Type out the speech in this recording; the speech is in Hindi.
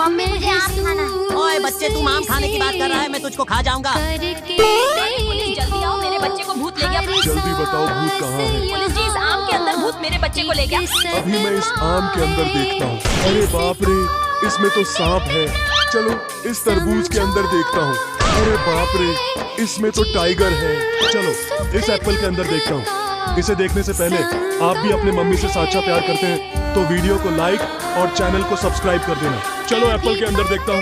मम्मी मुझे आम खाना है। ओए बच्चे, तू आम खाने की बात कर रहा है, मैं तुझको खा जाऊंगा। पुलिस जल्दी आओ, मेरे बच्चे को भूत ले गया। जल्दी बताओ भूत कहाँ है? पुलिस जी, इस आम के अंदर भूत मेरे बच्चे को ले गया। अभी मैं इस आम के अंदर देखता हूँ। अरे बाप रे, इसमें तो सांप है। चलो इस तरबूज के अंदर देखता हूँ। अरे बाप रे, इसमें तो टाइगर है। चलो इस एप्पल के अंदर देखता हूँ। इसे देखने से पहले आप भी अपने मम्मी से सच्चा प्यार करते हैं तो वीडियो को लाइक और चैनल को सब्सक्राइब कर देना। चलो एप्पल के अंदर देखता हूँ।